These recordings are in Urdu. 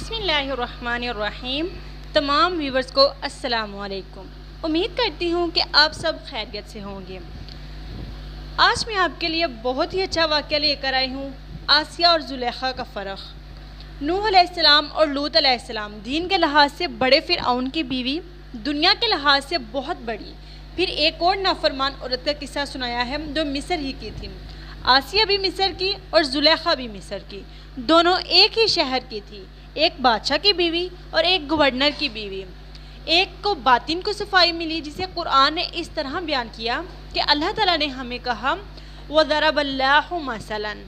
بسم اللہ الرحمن الرحیم۔ تمام ویورز کو السلام علیکم۔ امید کرتی ہوں کہ آپ سب خیریت سے ہوں گے۔ آج میں آپ کے لیے بہت ہی اچھا واقعہ لے کر آئی ہوں، آسیہ اور زلیخا کا فرق۔ نوح علیہ السلام اور لوط علیہ السلام دین کے لحاظ سے بڑے فرعون کی بیوی، دنیا کے لحاظ سے بہت بڑی۔ پھر ایک اور نافرمان عورت کا قصہ سنایا ہے جو مصر ہی کی تھی۔ آسیہ بھی مصر کی اور زلیخا بھی مصر کی، دونوں ایک ہی شہر کی تھی، ایک بادشاہ کی بیوی اور ایک گورنر کی بیوی۔ ایک کو باطن کو صفائی ملی جسے قرآن نے اس طرح بیان کیا کہ اللہ تعالیٰ نے ہمیں کہا وَضَرَبَ اللَّهُ مَثَلًا،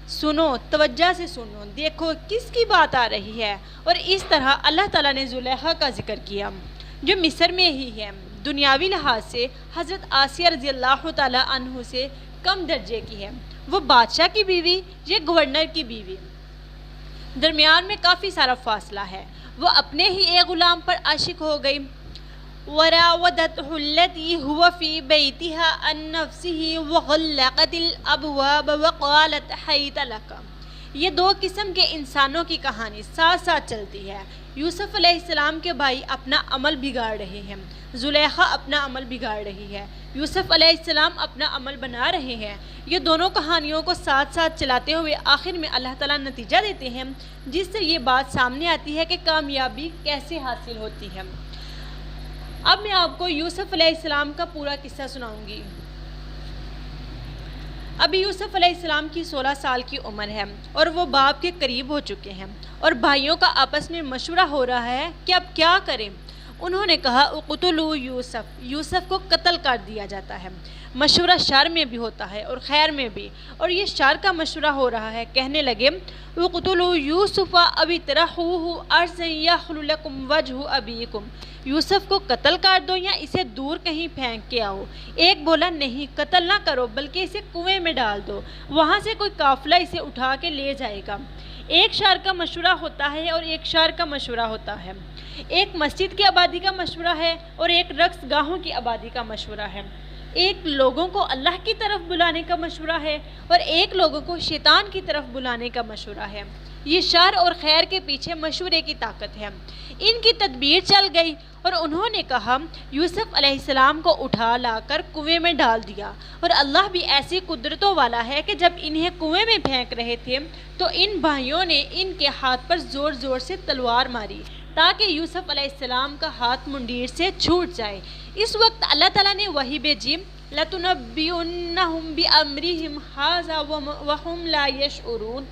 سنو، توجہ سے سنو، دیکھو کس کی بات آ رہی ہے۔ اور اس طرح اللہ تعالیٰ نے زلیخا کا ذکر کیا جو مصر میں ہی ہے، دنیاوی لحاظ سے حضرت آسیہ رضی اللہ تعالیٰ عنہ سے کم درجے کی ہے، وہ بادشاہ کی بیوی، یہ گورنر کی بیوی، درمیان میں کافی سارا فاصلہ ہے۔ وہ اپنے ہی ایک غلام پر عاشق ہو گئی۔ وراودته التي هو في بيتها عن نفسه وغلقت الابواب وقالت حيث لك۔ یہ دو قسم کے انسانوں کی کہانی ساتھ ساتھ چلتی ہے۔ یوسف علیہ السلام کے بھائی اپنا عمل بگاڑ رہے ہیں، زلیخا اپنا عمل بگاڑ رہی ہے، یوسف علیہ السلام اپنا عمل بنا رہے ہیں۔ یہ دونوں کہانیوں کو ساتھ ساتھ چلاتے ہوئے آخر میں اللہ تعالیٰ نتیجہ دیتے ہیں جس سے یہ بات سامنے آتی ہے کہ کامیابی کیسے حاصل ہوتی ہے۔ اب میں آپ کو یوسف علیہ السلام کا پورا قصہ سناؤں گی۔ ابھی یوسف علیہ السلام کی 16 سال کی عمر ہے اور وہ باپ کے قریب ہو چکے ہیں اور بھائیوں کا آپس میں مشورہ ہو رہا ہے کہ اب کیا کریں۔ انہوں نے کہا اقتلوا یوسف، یوسف کو قتل کر دیا جاتا ہے۔ مشورہ شر میں بھی ہوتا ہے اور خیر میں بھی، اور یہ شر کا مشورہ ہو رہا ہے۔ کہنے لگے اقتلوا یوسف او اطرحوه ارضا یخل لکم وجہ ابیکم، یوسف کو قتل کر دو یا اسے دور کہیں پھینک کے آؤ۔ ایک بولا نہیں، قتل نہ کرو بلکہ اسے کنویں میں ڈال دو، وہاں سے کوئی قافلہ اسے اٹھا کے لے جائے گا۔ ایک شر کا مشورہ ہوتا ہے اور ایک شر کا مشورہ ہوتا ہے۔ ایک مسجد کی آبادی کا مشورہ ہے اور ایک رقص گاہوں کی آبادی کا مشورہ ہے۔ ایک لوگوں کو اللہ کی طرف بلانے کا مشورہ ہے اور ایک لوگوں کو شیطان کی طرف بلانے کا مشورہ ہے۔ یہ شر اور خیر کے پیچھے مشورے کی طاقت ہے۔ ان کی تدبیر چل گئی اور انہوں نے کہا یوسف علیہ السلام کو اٹھا لا کر کنویں میں ڈال دیا، اور اللہ بھی ایسی قدرتوں والا ہے کہ جب انہیں کنویں میں پھینک رہے تھے تو ان بھائیوں نے ان کے ہاتھ پر زور زور سے تلوار ماری تاکہ یوسف علیہ السلام کا ہاتھ منڈیر سے چھوٹ جائے۔ اس وقت اللہ تعالیٰ نے وحی بھیجی لَتُنَبِّئُنَّهُمْ بِأَمْرِهِمْ هَٰذَا وَهُمْ لَا يَشْعُرُونَ،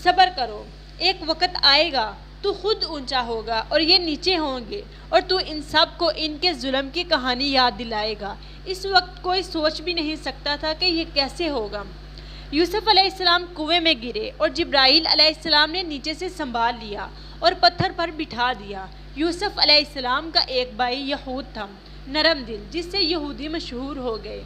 صبر کرو، ایک وقت آئے گا تو خود اونچا ہوگا اور یہ نیچے ہوں گے، اور تو ان سب کو ان کے ظلم کی کہانی یاد دلائے گا۔ اس وقت کوئی سوچ بھی نہیں سکتا تھا کہ یہ کیسے ہوگا۔ یوسف علیہ السلام کنویں میں گرے اور جبرائیل علیہ السلام نے نیچے سے سنبھال لیا اور پتھر پر بٹھا دیا۔ یوسف علیہ السلام کا ایک بھائی یہود تھا، نرم دل، جس سے یہودی مشہور ہو گئے۔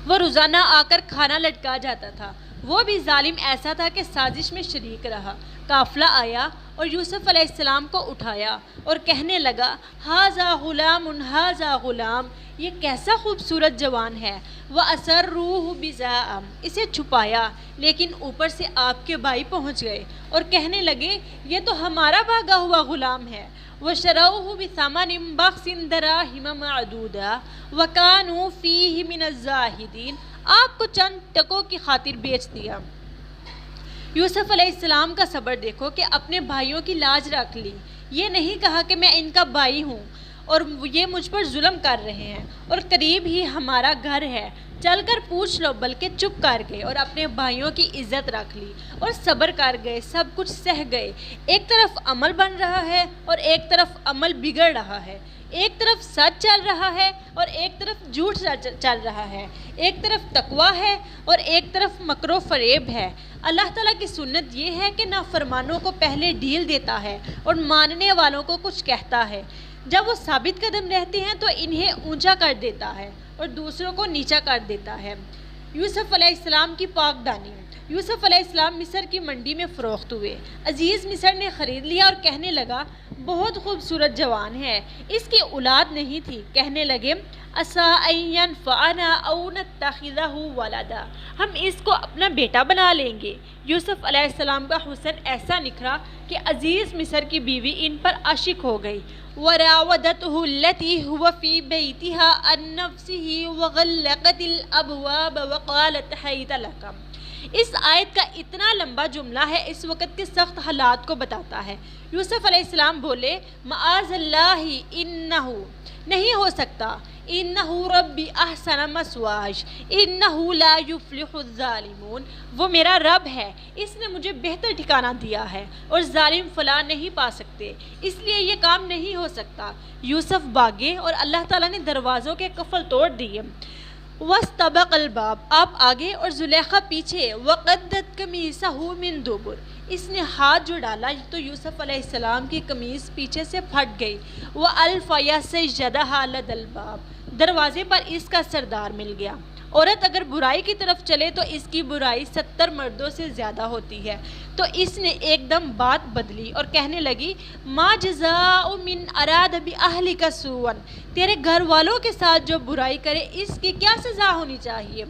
وہ روزانہ آ کر کھانا لٹکا جاتا تھا۔ وہ بھی ظالم ایسا تھا کہ سازش میں شریک رہا۔ قافلہ آیا اور یوسف علیہ السلام کو اٹھایا اور کہنے لگا ہاذا غلام ہاذا غلام، یہ کیسا خوبصورت جوان ہے۔ وَأَسَرُّوهُ بِضَاعَةً، اسے چھپایا، لیکن اوپر سے آپ کے بھائی پہنچ گئے اور کہنے لگے یہ تو ہمارا بھاگا ہوا غلام ہے۔ وَشَرَوْهُ بِثَمَنٍ بَخْسٍ دَرَاهِمَ مَعْدُودَةٍ وَكَانُوا فِيهِ مِنَ الزَّاهِدِينَ، آپ کو چند ٹکوں کی خاطر بیچ دیا۔ یوسف علیہ السلام کا صبر دیکھو کہ اپنے بھائیوں کی لاج رکھ لی۔ یہ نہیں کہا کہ میں ان کا بھائی ہوں اور یہ مجھ پر ظلم کر رہے ہیں اور قریب ہی ہمارا گھر ہے، چل کر پوچھ لو، بلکہ چپ کر گئے اور اپنے بھائیوں کی عزت رکھ لی اور صبر کر گئے، سب کچھ سہ گئے۔ ایک طرف عمل بن رہا ہے اور ایک طرف عمل بگڑ رہا ہے، ایک طرف سچ چل رہا ہے اور ایک طرف جھوٹ چل رہا ہے، ایک طرف تقویٰ ہے اور ایک طرف مکر و فریب ہے۔ اللہ تعالیٰ کی سنت یہ ہے کہ نافرمانوں کو پہلے ڈھیل دیتا ہے اور ماننے والوں کو کچھ کہتا ہے۔ جب وہ ثابت قدم رہتے ہیں تو انہیں اونچا کر دیتا ہے اور دوسروں کو نیچا کر دیتا ہے۔ یوسف علیہ السلام کی پاک دانی، یوسف علیہ السلام مصر کی منڈی میں فروخت ہوئے۔ عزیز مصر نے خرید لیا اور کہنے لگا بہت خوبصورت جوان ہے، اس کی اولاد نہیں تھی۔ کہنے لگے عسیٰ ان ینفعنا او نتخذہ ولدا، ہم اس کو اپنا بیٹا بنا لیں گے۔ یوسف علیہ السلام کا حسن ایسا نکھرا کہ عزیز مصر کی بیوی ان پر عاشق ہو گئی۔ وراودته التي هو في بيتها عن نفسه وغلقت الابواب وقالت حيث لك۔ اس آیت کا اتنا لمبا جملہ ہے، اس وقت کے سخت حالات کو بتاتا ہے۔ یوسف علیہ السلام بولے معاذ اللہ انہ، نہیں ہو سکتا، انہ ربی احسن مثواج انہ لا یفلح الظالمون، وہ میرا رب ہے، اس نے مجھے بہتر ٹھکانہ دیا ہے اور ظالم فلاح نہیں پا سکتے، اس لیے یہ کام نہیں ہو سکتا۔ یوسف بھاگے اور اللہ تعالیٰ نے دروازوں کے قفل توڑ دیے۔ واستبق الباب، آپ آگے اور زلیخا پیچھے۔ وقدت قمیصہ من دبر، اس نے ہاتھ جو ڈالا تو یوسف علیہ السلام کی قمیص پیچھے سے پھٹ گئی۔ وَأَلْفَ يَسْجَدَهَا لَدَى الْبَابِ، دروازے پر اس کا سردار مل گیا۔ عورت اگر برائی کی طرف چلے تو اس کی برائی 70 مردوں سے زیادہ ہوتی ہے۔ تو اس نے ایک دم بات بدلی اور کہنے لگی ما جزاء من اراد باہلک سوءا، تیرے گھر والوں کے ساتھ جو برائی کرے اس کی کیا سزا ہونی چاہیے؟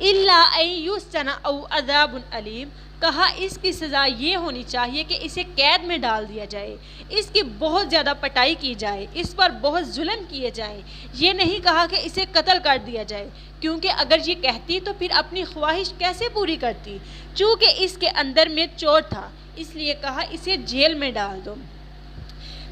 الا ان یسجن او عذاب علیم، کہا اس کی سزا یہ ہونی چاہیے کہ اسے قید میں ڈال دیا جائے، اس کی بہت زیادہ پٹائی کی جائے، اس پر بہت ظلم کیے جائیں۔ یہ نہیں کہا کہ اسے قتل کر دیا جائے، کیونکہ اگر یہ کہتی تو پھر اپنی خواہش کیسے پوری کرتی؟ چونکہ اس کے اندر میں چور تھا، اس لیے کہا اسے جیل میں ڈال دو۔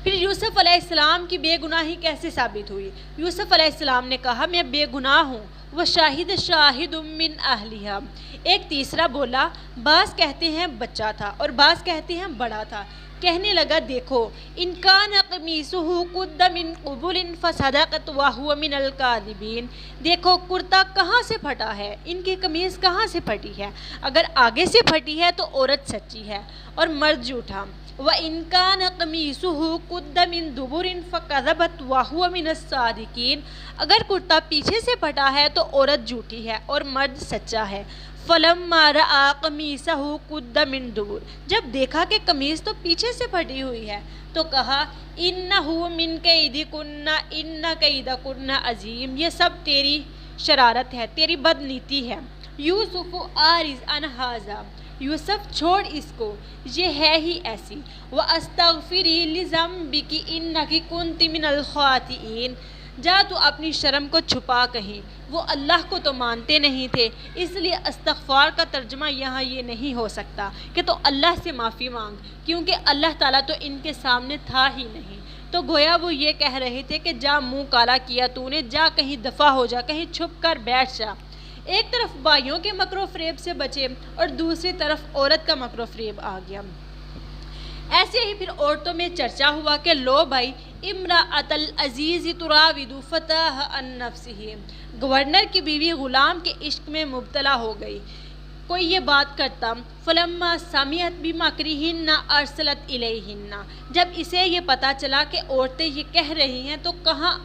پھر یوسف علیہ السلام کی بے گناہی کیسے ثابت ہوئی؟ یوسف علیہ السلام نے کہا میں بے گناہ ہوں۔ وشاہد شاہد من اہلہا، ایک تیسرا بولا بعض کہتے ہیں بچہ تھا اور بعض کہتے ہیں بڑا تھا۔ کہنے لگا دیکھو ان کان قمیصہ قد من قبل فصدقت وہو من الکاذبین، دیکھو کرتا کہاں سے پھٹا ہے، ان کی قمیص کہاں سے پھٹی ہے، اگر آگے سے پھٹی ہے تو عورت سچی ہے اور مرد جھوٹا۔ وَإِن كَانَ قَمِيصُهُ قُدَّ مِن دُبُرٍ فَكَذَبَتْ وَهُوَ مِنَ الصَّادِقِينَ، اگر کرتا پیچھے سے پھٹا ہے تو عورت جھوٹی ہے اور مرد سچا ہے۔ فَلَمَّا رَأَىٰ قَمِيصَهُ قُدَّ مِن دُبُرٍ، جب دیکھا کہ قمیص تو پیچھے سے پھٹی ہوئی ہے تو کہا إِنَّهُ مِن كَيْدِكُنَّ إِنَّ كَيْدَكُنَّ عَظِيمٌ، یہ سب تیری شرارت ہے، تیری بدنیتی ہے۔ یوسف عارض عن ھذا، یوسف چھوڑ اس کو، یہ ہے ہی ایسی۔ وَأَسْتَغْفِرِي لِذَنبِكِ إِنَّكِ كُنتِ مِنَ الْخَاطِئِينَ، جا تو اپنی شرم کو چھپا کہیں، وہ اللہ کو تو مانتے نہیں تھے، اس لیے استغفار کا ترجمہ یہاں یہ نہیں ہو سکتا کہ تو اللہ سے معافی مانگ، کیونکہ اللہ تعالیٰ تو ان کے سامنے تھا ہی نہیں۔ تو گویا وہ یہ کہہ رہے تھے کہ جا منہ کالا کیا تو نے، جا کہیں دفع ہو جا، کہیں چھپ کر بیٹھ جا۔ ایک طرف بھائیوں کے مکر و فریب سے بچے اور دوسری طرف عورت کا مکر و فریب آ گیا۔ ایسے ہی پھر عورتوں میں چرچا ہوا کہ لو بھائی امراۃ العزیز تراود فتاہ عن نفسہ، گورنر کی بیوی غلام کے عشق میں مبتلا ہو گئی، کوئی یہ بات کرتا فلما سمعت بمکرہن ارسلت الیہن، جب اسے یہ پتہ چلا کہ عورتیں یہ کہہ رہی ہیں تو کہاں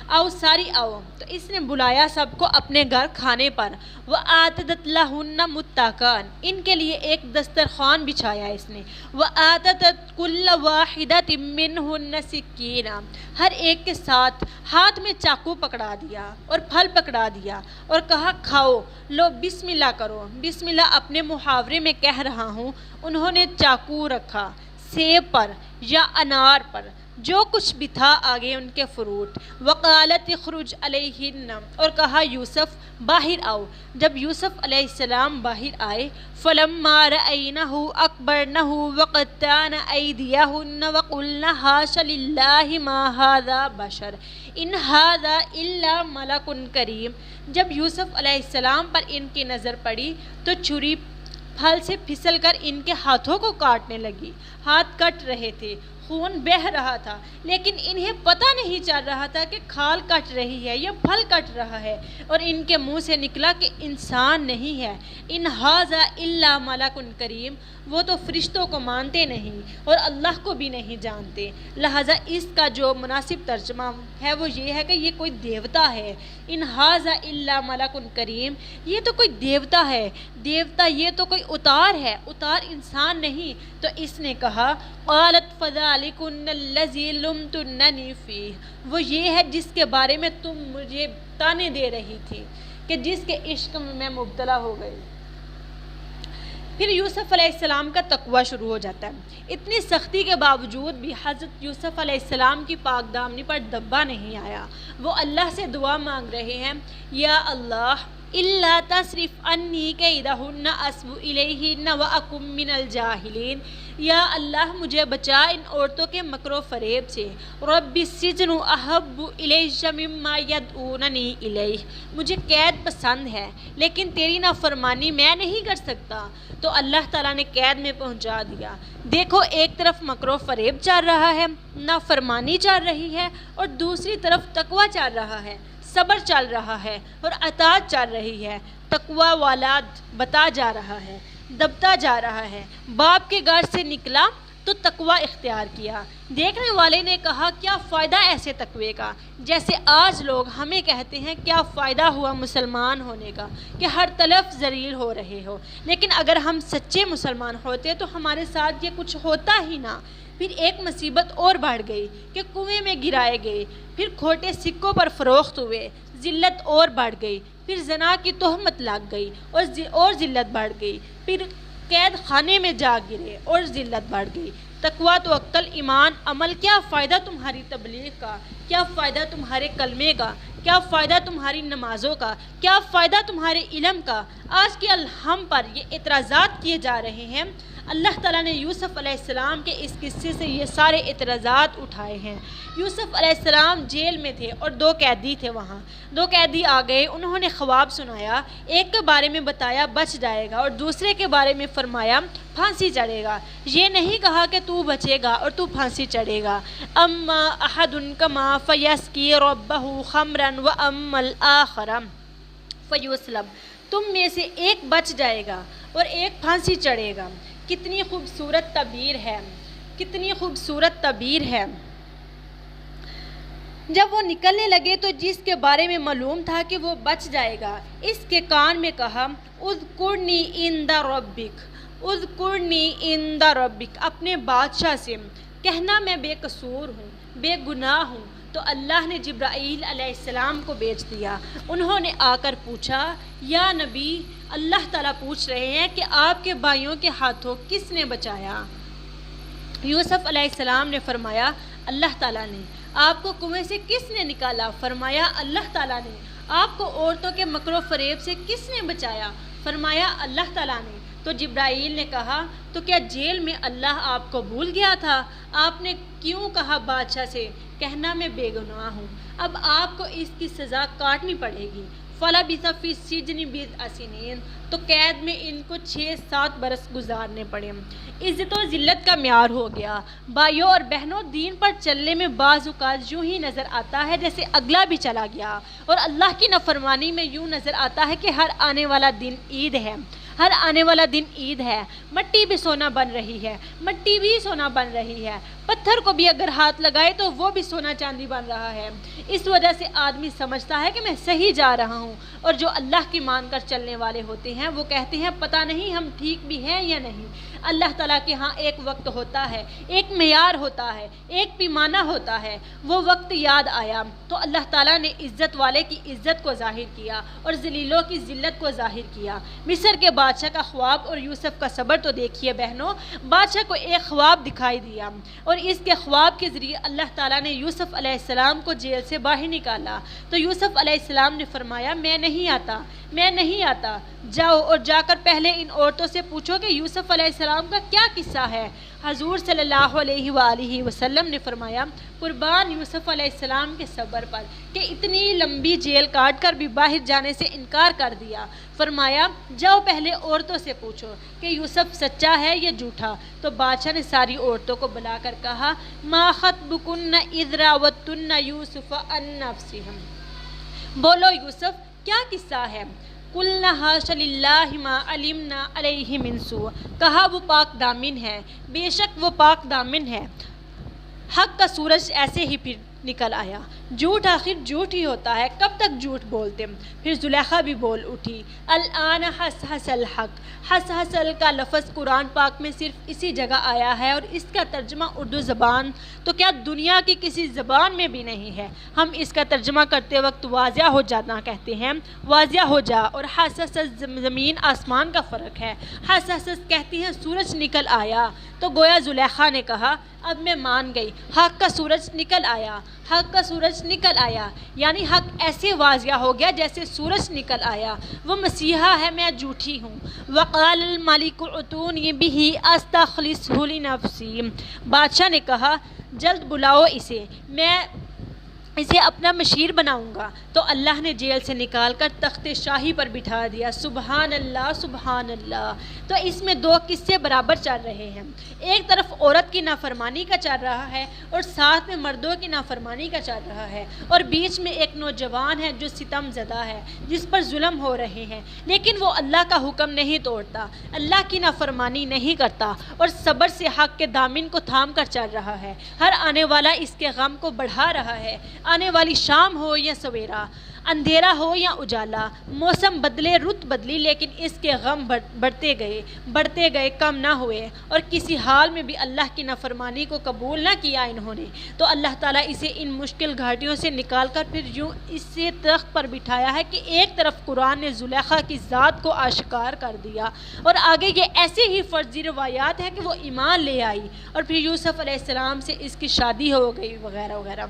آؤ ساری آؤ، تو اس نے بلایا سب کو اپنے گھر کھانے پر۔ وَآتَتْ لَهُنَّ مُتَّكَأً، ان کے لیے ایک دسترخوان بچھایا اس نے۔ وَآتَتْ كُلَّ وَاحِدَةٍ مِّنْهُنَّ سِكِّينًا، ہر ایک کے ساتھ ہاتھ میں چاقو پکڑا دیا اور پھل پکڑا دیا اور کہا کھاؤ، لو بسم اللہ کرو۔ بسم اللہ اپنے محاورے میں کہہ رہا ہوں، انہوں نے چاقو رکھا سیب پر یا انار پر، جو کچھ بھی تھا آگے ان کے فروٹ۔ وقالت اخرج علیہن، اور کہا یوسف باہر آؤ۔ جب یوسف علیہ السلام باہر آئے فلما رأینہ اکبرنہ وقطعن ایدیہن وقلن حاش للہ ما ھذا بشر ان ھذا الا ملک کریم، جب یوسف علیہ السلام پر ان کی نظر پڑی تو چھری پھل سے پھسل کر ان کے ہاتھوں کو کاٹنے لگی، ہاتھ کٹ رہے تھے۔ خون بہہ رہا تھا، لیکن انہیں پتہ نہیں چل رہا تھا کہ کھال کٹ رہی ہے یا پھل کٹ رہا ہے، اور ان کے منہ سے نکلا کہ انسان نہیں ہے۔ ان ھذا الا ملک کریم، وہ تو فرشتوں کو مانتے نہیں اور اللہ کو بھی نہیں جانتے، لہٰذا اس کا جو مناسب ترجمہ ہے وہ یہ ہے کہ یہ کوئی دیوتا ہے۔ ان ھذا الا ملک کریم، یہ تو کوئی دیوتا ہے، دیوتا یہ تو کوئی اتار ہے، اتار انسان نہیں۔ تو اس نے کہا قالت فذلکن الذی لمتننی فیہ، وہ یہ ہے جس کے بارے میں تم مجھے تانے دے رہی تھی کہ جس کے عشق میں مبتلا ہو گئی۔ پھر یوسف علیہ السلام کا تقوی شروع ہو جاتا ہے۔ اتنی سختی کے باوجود بھی حضرت یوسف علیہ السلام کی پاک دامنی پر دبا نہیں آیا۔ وہ اللہ سے دعا مانگ رہے ہیں، یا اللہ الا تصرف عنی کیدہن اصب الیہن واکن من الجاہلین، یا اللہ مجھے بچا ان عورتوں کے مکر و فریب سے۔ رب السجن احب الی مما یدعوننی الیہ، مجھے قید پسند ہے لیکن تیری نافرمانی میں نہیں کر سکتا۔ تو اللہ تعالیٰ نے قید میں پہنچا دیا۔ دیکھو ایک طرف مکر و فریب چل رہا ہے، نافرمانی چل رہی ہے، اور دوسری طرف تقوی چل رہا ہے، صبر چل رہا ہے اور اطاعت چل رہی ہے۔ تقوی والا بتا جا رہا ہے، دبتا جا رہا ہے۔ باپ کے گھر سے نکلا تو تقوی اختیار کیا۔ دیکھنے والے نے کہا کیا فائدہ ایسے تقوی کا، جیسے آج لوگ ہمیں کہتے ہیں کیا فائدہ ہوا مسلمان ہونے کا کہ ہر طرف ذلیل ہو رہے ہو، لیکن اگر ہم سچے مسلمان ہوتے تو ہمارے ساتھ یہ کچھ ہوتا ہی نہ۔ پھر ایک مصیبت اور بڑھ گئی کہ کنویں میں گرائے گئے، پھر کھوٹے سکوں پر فروخت ہوئے، ذلت اور بڑھ گئی، پھر زنا کی تہمت لگ گئی اور ذلت بڑھ گئی، پھر قید خانے میں جا گرے اور ذلت بڑھ گئی۔ تقوی تو عقل، ایمان، عمل، کیا فائدہ تمہاری تبلیغ کا، کیا فائدہ تمہارے کلمے کا، کیا فائدہ تمہاری نمازوں کا، کیا فائدہ تمہارے علم کا۔ آج کے ہم پر یہ اعتراضات کیے جا رہے ہیں۔ اللہ تعالیٰ نے یوسف علیہ السلام کے اس قصے سے یہ سارے اعتراضات اٹھائے ہیں۔ یوسف علیہ السلام جیل میں تھے اور 2 قیدی تھے وہاں۔ 2 قیدی آ گئے، انہوں نے خواب سنایا، ایک کے بارے میں بتایا بچ جائے گا اور دوسرے کے بارے میں فرمایا پھانسی چڑھے گا۔ یہ نہیں کہا کہ تو بچے گا اور تو پھانسی چڑھے گا۔ اما احد کما فیسقی ربہ خمرا واما الاخر فیسلب، تم میں سے ایک بچ جائے گا اور ایک پھانسی چڑھے گا۔ کتنی خوبصورت تعبیر ہے، کتنی خوبصورت تعبیر ہے۔ جب وہ نکلنے لگے تو جس کے بارے میں معلوم تھا کہ وہ بچ جائے گا، اس کے کان میں کہا اذکرنی عند ربک، اذکرنی عند ربک، اپنے بادشاہ سے کہنا میں بے قصور ہوں، بے گناہ ہوں۔ تو اللہ نے جبرائیل علیہ السلام کو بھیج دیا۔ انہوں نے آ کر پوچھا، یا نبی، اللہ تعالیٰ پوچھ رہے ہیں کہ آپ کے بھائیوں کے ہاتھوں کس نے بچایا؟ یوسف علیہ السلام نے فرمایا اللہ تعالیٰ نے۔ آپ کو کنویں سے کس نے نکالا؟ فرمایا اللہ تعالیٰ نے۔ آپ کو عورتوں کے مکر و فریب سے کس نے بچایا؟ فرمایا اللہ تعالیٰ نے۔ تو جبرائیل نے کہا تو کیا جیل میں اللہ آپ کو بھول گیا تھا؟ آپ نے کیوں کہا بادشاہ سے کہنا میں بے گناہ ہوں؟ اب آپ کو اس کی سزا کاٹنی پڑے گی۔ فلبث فی السجن بضع سنین، تو قید میں ان کو 6-7 برس گزارنے پڑے۔ عزت و ذلت کا معیار ہو گیا۔ بھائیوں اور بہنوں، دین پر چلنے میں بعض اوقات یوں ہی نظر آتا ہے جیسے اگلا بھی چلا گیا، اور اللہ کی نافرمانی میں یوں نظر آتا ہے کہ ہر آنے والا دن عید ہے، ہر آنے والا دن عید ہے۔ مٹی بھی سونا بن رہی ہے، مٹی بھی سونا بن رہی ہے، پتھر کو بھی اگر ہاتھ لگائے تو وہ بھی سونا چاندی بن رہا ہے۔ اس وجہ سے آدمی سمجھتا ہے کہ میں صحیح جا رہا ہوں، اور جو اللہ کی مان کر چلنے والے ہوتے ہیں وہ کہتے ہیں پتہ نہیں ہم ٹھیک بھی ہیں یا نہیں۔ اللہ تعالیٰ کے ہاں ایک وقت ہوتا ہے، ایک معیار ہوتا ہے، ایک پیمانہ ہوتا ہے۔ وہ وقت یاد آیا تو اللہ تعالیٰ نے عزت والے کی عزت کو ظاہر کیا اور ذلیلوں کی ذلت کو ظاہر کیا۔ مصر کے بادشاہ کا خواب اور یوسف کا صبر تو دیکھیے بہنوں۔ بادشاہ کو ایک خواب دکھائی دیا، اور اس کے خواب کے ذریعے اللہ تعالیٰ نے یوسف علیہ السلام کو جیل سے باہر نکالا۔ تو یوسف علیہ السلام نے فرمایا میں نہیں آتا، میں نہیں آتا، جاؤ اور جا کر پہلے ان عورتوں سے پوچھو کہ یوسف علیہ السلام کا کیا قصہ ہے۔ حضور صلی اللہ علیہ وآلہ وسلم نے فرمایا قربان یوسف علیہ السلام کے صبر پر کہ اتنی لمبی جیل کاٹ کر بھی باہر جانے سے انکار کر دیا۔ فرمایا جاؤ پہلے عورتوں سے پوچھو کہ یوسف سچا ہے یا جھوٹا۔ تو بادشاہ نے ساری عورتوں کو بلا کر کہا ما خطبکن اذ راوتن یوسف عن نفسہ، بولو یوسف کیا قصہ ہے؟ قلنا حاش للہ ما علمنا علیہ من سوء، کہا وہ پاک دامن ہے، بے شک وہ پاک دامن ہے۔ حق کا سورج ایسے ہی پھر نکل آیا۔ جھوٹ آخر جھوٹ ہی ہوتا ہے، کب تک جھوٹ بولتے؟ پھر زلیخا بھی بول اٹھی الآن حس حس الحق۔ حس حسل کا لفظ قرآن پاک میں صرف اسی جگہ آیا ہے اور اس کا ترجمہ اردو زبان تو کیا دنیا کی کسی زبان میں بھی نہیں ہے۔ ہم اس کا ترجمہ کرتے وقت واضح ہو جانا کہتے ہیں، واضح ہو جا، اور حس حس زمین آسمان کا فرق ہے۔ حس حس کہتی ہیں سورج نکل آیا، تو گویا زلیخا نے کہا اب میں مان گئی، حق کا سورج نکل آیا، حق کا سورج نکل آیا، یعنی حق ایسے واضح ہو گیا جیسے سورج نکل آیا۔ وہ مسیحا ہے، میں جھوٹی ہوں۔ وقال الملک اتونی بہ استخلصہ لنفسی، بادشاہ نے کہا جلد بلاؤ اسے، میں اسے اپنا مشیر بناؤں گا۔ تو اللہ نے جیل سے نکال کر تخت شاہی پر بٹھا دیا۔ سبحان اللہ سبحان اللہ۔ تو اس میں دو قصے برابر چل رہے ہیں، ایک طرف عورت کی نافرمانی کا چل رہا ہے اور ساتھ میں مردوں کی نافرمانی کا چل رہا ہے، اور بیچ میں ایک نوجوان ہے جو ستم زدہ ہے، جس پر ظلم ہو رہے ہیں، لیکن وہ اللہ کا حکم نہیں توڑتا، اللہ کی نافرمانی نہیں کرتا اور صبر سے حق کے دامن کو تھام کر چل رہا ہے۔ ہر آنے والا اس کے غم کو بڑھا رہا ہے، آنے والی شام ہو یا سویرا، اندھیرا ہو یا اجالا، موسم بدلے رت بدلی، لیکن اس کے غم بڑھتے گئے کم نہ ہوئے، اور کسی حال میں بھی اللہ کی نافرمانی کو قبول نہ کیا انہوں نے۔ تو اللہ تعالیٰ اسے ان مشکل گھاٹیوں سے نکال کر پھر یوں اسے تخت پر بٹھایا ہے کہ ایک طرف قرآن نے زلیخا کی ذات کو آشکار کر دیا، اور آگے یہ ایسے ہی فرضی روایات ہے کہ وہ ایمان لے آئی، اور پھر یوسف علیہ السلام سے اس کی شادی ہو گئی وغیرہ وغیرہ۔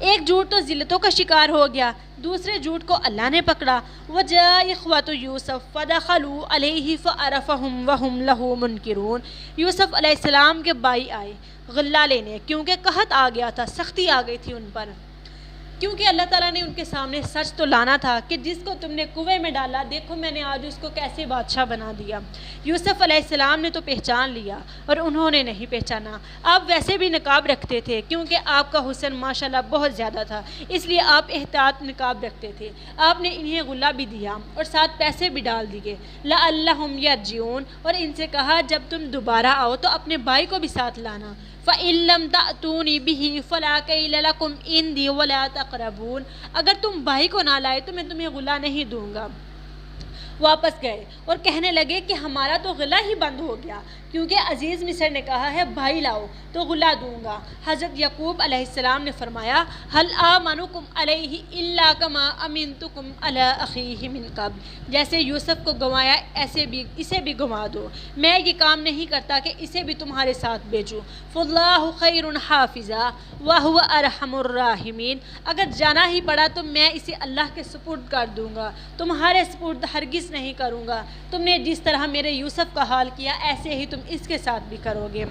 ایک جھوٹ تو ذلتوں کا شکار ہو گیا، دوسرے جھوٹ کو اللہ نے پکڑا۔ وَجَاءَ إِخْوَةُ يُوسُفَ فَدَخَلُوا عَلَيْهِ فَعَرَفَهُمْ وَهُمْ لَهُ مُنْكِرُونَ، یوسف علیہ السلام کے بھائی آئے غلہ لینے، کیونکہ قحط آ گیا تھا، سختی آ گئی تھی ان پر، کیونکہ اللہ تعالیٰ نے ان کے سامنے سچ تو لانا تھا کہ جس کو تم نے کنویں میں ڈالا، دیکھو میں نے آج اس کو کیسے بادشاہ بنا دیا۔ یوسف علیہ السلام نے تو پہچان لیا اور انہوں نے نہیں پہچانا۔ آپ ویسے بھی نقاب رکھتے تھے کیونکہ آپ کا حسن ماشاءاللہ بہت زیادہ تھا، اس لیے آپ احتیاط نقاب رکھتے تھے۔ آپ نے انہیں غلہ بھی دیا اور ساتھ پیسے بھی ڈال دیے، لعلہم یرجعون، اور ان سے کہا جب تم دوبارہ آؤ تو اپنے بھائی کو بھی ساتھ لانا۔ فَإِن لَّمْ تَأْتُونِي بِهِ فَلَا كَيْلَ لَكُمْ عِندِي وَلَا تَقْرَبُونَ، اگر تم بھائی کو نہ لائے تو میں تمہیں غلہ نہیں دوں گا۔ واپس گئے اور کہنے لگے کہ ہمارا تو غلہ ہی بند ہو گیا، کیونکہ عزیز مصر نے کہا ہے بھائی لاؤ تو غلہ دوں گا۔ حضرت یعقوب علیہ السلام نے فرمایا هل آمنکم علیہ الا کما امنتکم علی اخیہ من قبل، جیسے یوسف کو گنوایا ایسے بھی اسے بھی گنوا دو، میں یہ کام نہیں کرتا کہ اسے بھی تمہارے ساتھ بھیجوں۔ فاللہ خیر حافظا وہو ارحم الراحمین، اگر جانا ہی پڑا تو میں اسے اللہ کے سپرد کر دوں گا، تمہارے سپرد ہرگز نہیں کروں گا۔ تم نے جس طرح میرے یوسف کا حال کیا ایسے ہی تم اس کے ساتھ بھی کرو گے۔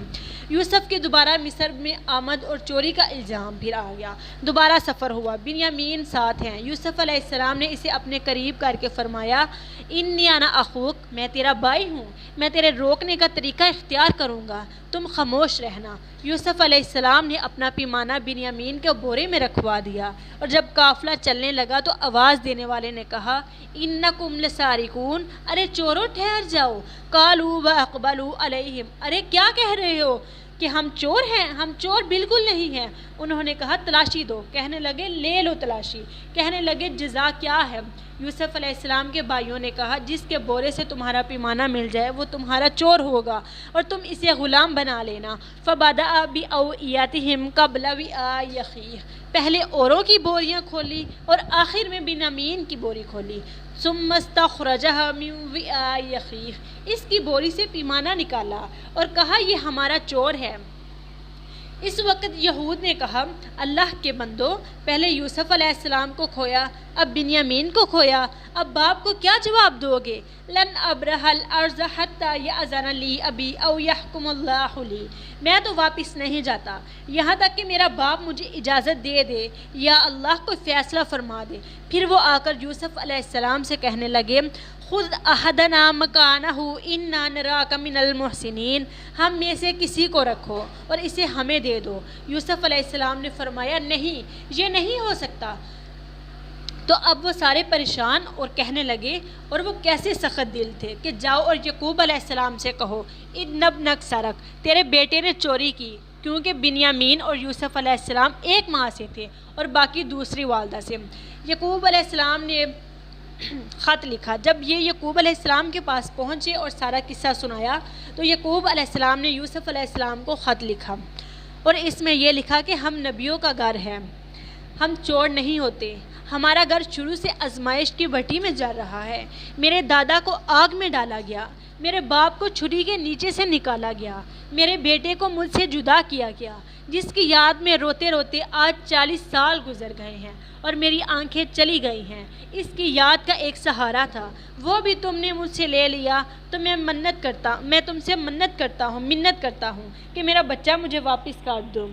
یوسف کے دوبارہ مصر میں آمد اور چوری کا الزام پھر آ گیا، دوبارہ سفر ہوا، بنیامین ساتھ ہیں۔ یوسف علیہ السلام نے اسے اپنے قریب کر کے فرمایا انی انا اخوک، میں تیرا بھائی ہوں، میں تیرے روکنے کا طریقہ اختیار کروں گا، تم خاموش رہنا۔ یوسف علیہ السلام نے اپنا پیمانہ بنیامین کے بورے میں رکھوا دیا، اور جب قافلہ چلنے لگا تو آواز دینے والے نے کہا انکم لسارقون، ارے چورو ٹھہر جاؤ۔ قالوا واقبلوا علیہم، ارے کیا کہہ رہے ہو کہ ہم چور ہیں؟ ہم چور بالکل نہیں ہیں۔ انہوں نے کہا تلاشی دو، کہنے لگے لے لو تلاشی، کہنے لگے جزا کیا ہے؟ یوسف علیہ السلام کے بھائیوں نے کہا جس کے بورے سے تمہارا پیمانہ مل جائے وہ تمہارا چور ہوگا اور تم اسے غلام بنا لینا۔ فبدأ بأوعیتہم قبل وعاء اخیہ، پہلے اوروں کی بوریاں کھولی اور آخر میں بنیامین کی بوری کھولی۔ ثم استخرجها من وعاء اخیہ، اس کی بوری سے پیمانہ نکالا اور کہا یہ ہمارا چور ہے۔ اس وقت یہود نے کہا اللہ کے بندو، پہلے یوسف علیہ السلام کو کھویا، اب بنیامین کو کھویا، اب باپ کو کیا جواب دو گے؟ لن ابرح الارض حتی یأذن لی ابی او یحکم اللہ لی، میں تو واپس نہیں جاتا یہاں تک کہ میرا باپ مجھے اجازت دے دے یا اللہ کو فیصلہ فرما دے۔ پھر وہ آ کر یوسف علیہ السلام سے کہنے لگے خذ احدنا مکانہ انا نراک من المحسنین، ہم میں سے کسی کو رکھو اور اسے ہمیں دے دو۔ یوسف علیہ السلام نے فرمایا نہیں، یہ نہیں ہو سکتا۔ تو اب وہ سارے پریشان اور کہنے لگے، اور وہ کیسے سخت دل تھے کہ جاؤ اور یعقوب علیہ السلام سے کہو ان ابنک سرق، تیرے بیٹے نے چوری کی، کیونکہ بنیامین اور یوسف علیہ السلام ایک ماں سے تھے اور باقی دوسری والدہ سے۔ یعقوب علیہ السلام نے خط لکھا۔ جب یہ یعقوب علیہ السلام کے پاس پہنچے اور سارا قصہ سنایا تو یعقوب علیہ السلام نے یوسف علیہ السلام کو خط لکھا اور اس میں یہ لکھا کہ ہم نبیوں کا گھر ہے، ہم چور نہیں ہوتے، ہمارا گھر شروع سے آزمائش کی بھٹی میں جل رہا ہے، میرے دادا کو آگ میں ڈالا گیا، میرے باپ کو چھری کے نیچے سے نکالا گیا، میرے بیٹے کو مجھ سے جدا کیا گیا، جس کی یاد میں روتے روتے آج 40 سال گزر گئے ہیں اور میری آنکھیں چلی گئی ہیں۔ اس کی یاد کا ایک سہارا تھا، وہ بھی تم نے مجھ سے لے لیا، تو میں تم سے منت کرتا ہوں کہ میرا بچہ مجھے واپس کاٹ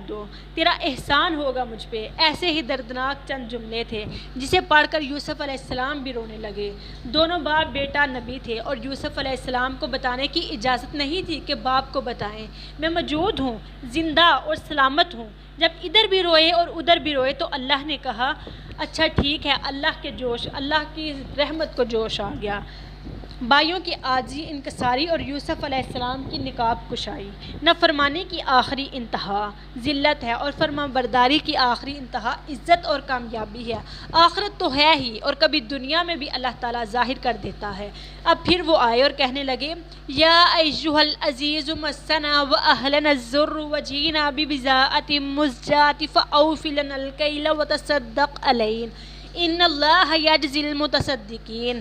دو، تیرا احسان ہوگا مجھ پہ۔ ایسے ہی دردناک چند جملے تھے جسے پڑھ کر یوسف علیہ السلام بھی رونے لگے۔ دونوں باپ بیٹا نبی تھے اور یوسف علیہ السلام کو بتانے کی اجازت نہیں تھی کہ باپ کو بتائیں، میں موجود ہوں، زندہ اور سلامت ہوں۔ جب ادھر بھی روئے اور ادھر بھی روئے تو اللہ نے کہا اچھا ٹھیک ہے، اللہ کی رحمت کو جوش آ گیا۔ بھائیوں کی عاجزی انکساری اور یوسف علیہ السلام کی نقاب کشائی۔ نافرمانی کی آخری انتہا ذلت ہے اور فرما برداری کی آخری انتہا عزت اور کامیابی ہے۔ آخرت تو ہے ہی اور کبھی دنیا میں بھی اللہ تعالیٰ ظاہر کر دیتا ہے۔ اب پھر وہ آئے اور کہنے لگے یا ایھا العزیز مسنا واہلنا الضر وجئنا ببضاعۃ مزجاۃ فاوف لنا الکیل وتصدق علینا ان اللہ یجزی المتصدقین۔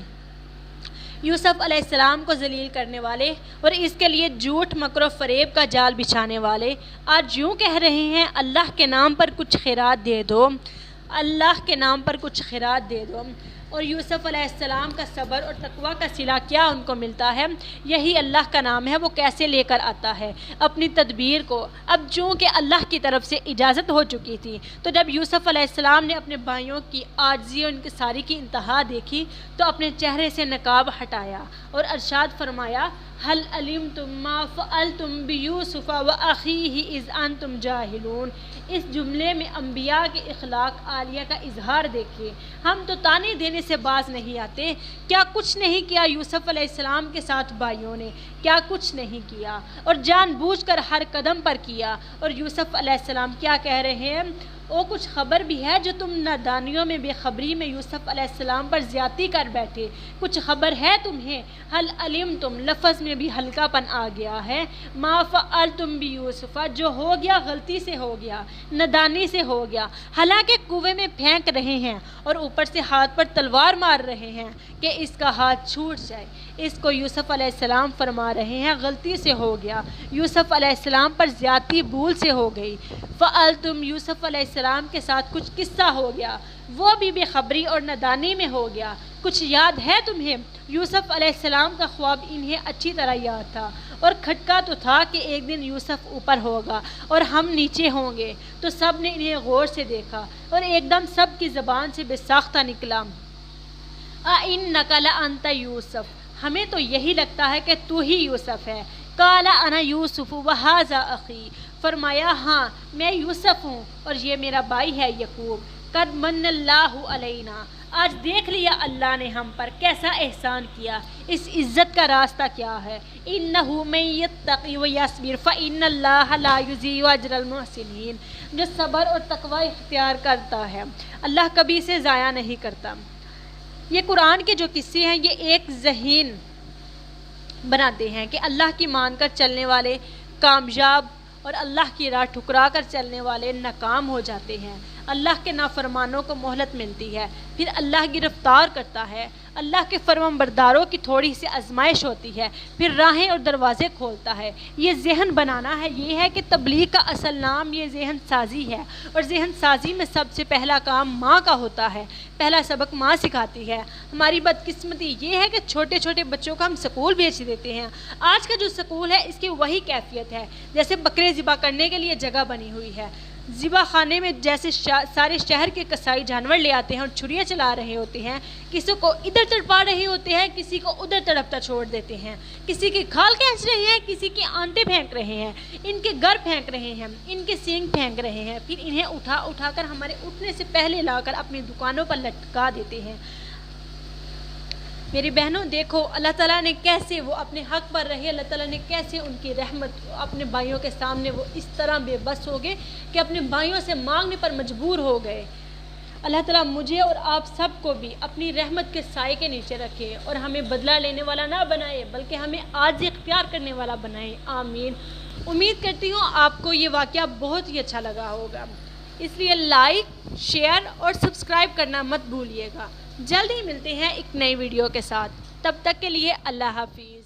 یوسف علیہ السلام کو ذلیل کرنے والے اور اس کے لیے جھوٹ مکر و فریب کا جال بچھانے والے آج یوں کہہ رہے ہیں اللہ کے نام پر کچھ خیرات دے دو، اللہ کے نام پر کچھ خیرات دے دو۔ اور یوسف علیہ السلام کا صبر اور تقویٰ کا صلہ کیا ان کو ملتا ہے؟ یہی اللہ کا نام ہے۔ وہ کیسے لے کر آتا ہے اپنی تدبیر کو؟ اب چونکہ اللہ کی طرف سے اجازت ہو چکی تھی تو جب یوسف علیہ السلام نے اپنے بھائیوں کی عاجزی اور انکساری کی انتہا دیکھی تو اپنے چہرے سے نقاب ہٹایا اور ارشاد فرمایا هل علمتم ما فعلتم بیوسف واخیہ اذ انتم جاہلون۔ اس جملے میں انبیاء کے اخلاق عالیہ کا اظہار دیکھیے۔ ہم تو تانے دینے سے باز نہیں آتے۔ کیا کچھ نہیں کیا یوسف علیہ السلام کے ساتھ بھائیوں نے؟ کیا کچھ نہیں کیا اور جان بوجھ کر ہر قدم پر کیا۔ اور یوسف علیہ السلام کیا کہہ رہے ہیں؟ او کچھ خبر بھی ہے جو تم نادانیوں میں بے خبری میں یوسف علیہ السلام پر زیادتی کر بیٹھے؟ کچھ خبر ہے تمہیں؟ حل علمتم لفظ میں بھی ہلکا پن آ گیا ہے۔ ما فعلتم بیوسف، جو ہو گیا غلطی سے ہو گیا، نادانی سے ہو گیا۔ حالانکہ کنویں میں پھینک رہے ہیں اور اوپر سے ہاتھ پر تلوار مار رہے ہیں کہ اس کا ہاتھ چھوٹ جائے، اس کو یوسف علیہ السلام فرما رہے ہیں غلطی سے ہو گیا، یوسف علیہ السلام پر زیادتی بھول سے ہو گئی۔ فعلتم، یوسف علیہ السلام کے ساتھ کچھ قصہ ہو گیا، وہ بھی بے خبری اور نادانی میں ہو گیا۔ کچھ یاد ہے تمہیں؟ یوسف علیہ السلام کا خواب انہیں اچھی طرح یاد تھا اور کھٹکا تو تھا کہ ایک دن یوسف اوپر ہوگا اور ہم نیچے ہوں گے۔ تو سب نے انہیں غور سے دیکھا اور ایک دم سب کی زبان سے بے ساختہ نکلا اِنَّکَ لَأَنْتَ یوسف، ہمیں تو یہی لگتا ہے کہ تو ہی یوسف ہے۔ قَالَ أَنَا یوسف وَهَذَا أَخِی، فرمایا ہاں میں یوسف ہوں اور یہ میرا بھائی ہے یعقوب۔ قَدْ مَنَّ اللَّهُ عَلَيْنَا، آج دیکھ لیا اللہ نے ہم پر کیسا احسان کیا۔ اس عزت کا راستہ کیا ہے؟ إِنَّهُ مَن يَتَّقِ وَيَصْبِرْ فَإِنَّ اللَّهَ لَا يُضِيعُ أَجْرَ الْمُحْسِنِينَ، جو صبر اور تقوی اختیار کرتا ہے اللہ کبھی اسے ضائع نہیں کرتا۔ یہ قرآن کے جو قصے ہیں یہ ایک ذہین بناتے ہیں کہ اللہ کی مان کر چلنے والے کامیاب اور اللہ کی راہ ٹھکرا کر چلنے والے ناکام ہو جاتے ہیں۔ اللہ کے نافرمانوں کو مہلت ملتی ہے، پھر اللہ گرفتار کرتا ہے، اللہ کے فرمانبرداروں کی تھوڑی سی آزمائش ہوتی ہے، پھر راہیں اور دروازے کھولتا ہے۔ یہ ذہن بنانا ہے، یہ ہے کہ تبلیغ کا اصل نام یہ ذہن سازی ہے، اور ذہن سازی میں سب سے پہلا کام ماں کا ہوتا ہے، پہلا سبق ماں سکھاتی ہے۔ ہماری بدقسمتی یہ ہے کہ چھوٹے چھوٹے بچوں کو ہم سکول بھیج دیتے ہیں۔ آج کا جو سکول ہے اس کی وہی کیفیت ہے جیسے بکرے ذبح کرنے کے لیے جگہ بنی ہوئی ہے، ذبح خانے میں جیسے سارے شہر کے کسائی جانور لے آتے ہیں اور چھریاں چلا رہے ہوتے ہیں، کسی کو ادھر تڑپا رہے ہوتے ہیں، کسی کو ادھر تڑپتا چھوڑ دیتے ہیں، کسی کی کھال کھینچ رہے ہیں، کسی کی آنتیں پھینک رہے ہیں، ان کے گر پھینک رہے ہیں، ان کے سینگ پھینک رہے ہیں، پھر انہیں اٹھا کر ہمارے اٹھنے سے پہلے لا کر اپنی دکانوں پر لٹکا دیتے ہیں۔ میری بہنوں دیکھو اللہ تعالیٰ نے کیسے وہ اپنے حق پر رہے، اللہ تعالیٰ نے کیسے ان کی رحمت اپنے بھائیوں کے سامنے وہ اس طرح بے بس ہو گئے کہ اپنے بھائیوں سے مانگنے پر مجبور ہو گئے۔ اللہ تعالیٰ مجھے اور آپ سب کو بھی اپنی رحمت کے سائے کے نیچے رکھے اور ہمیں بدلہ لینے والا نہ بنائے بلکہ ہمیں عاجزی اختیار کرنے والا بنائے، آمین۔ امید کرتی ہوں آپ کو یہ واقعہ بہت ہی اچھا لگا ہوگا، اس لیے لائک، شیئر اور سبسکرائب کرنا مت بھولیے گا۔ جلد ہی ملتے ہیں ایک نئی ویڈیو کے ساتھ، تب تک کے لیے اللہ حافظ۔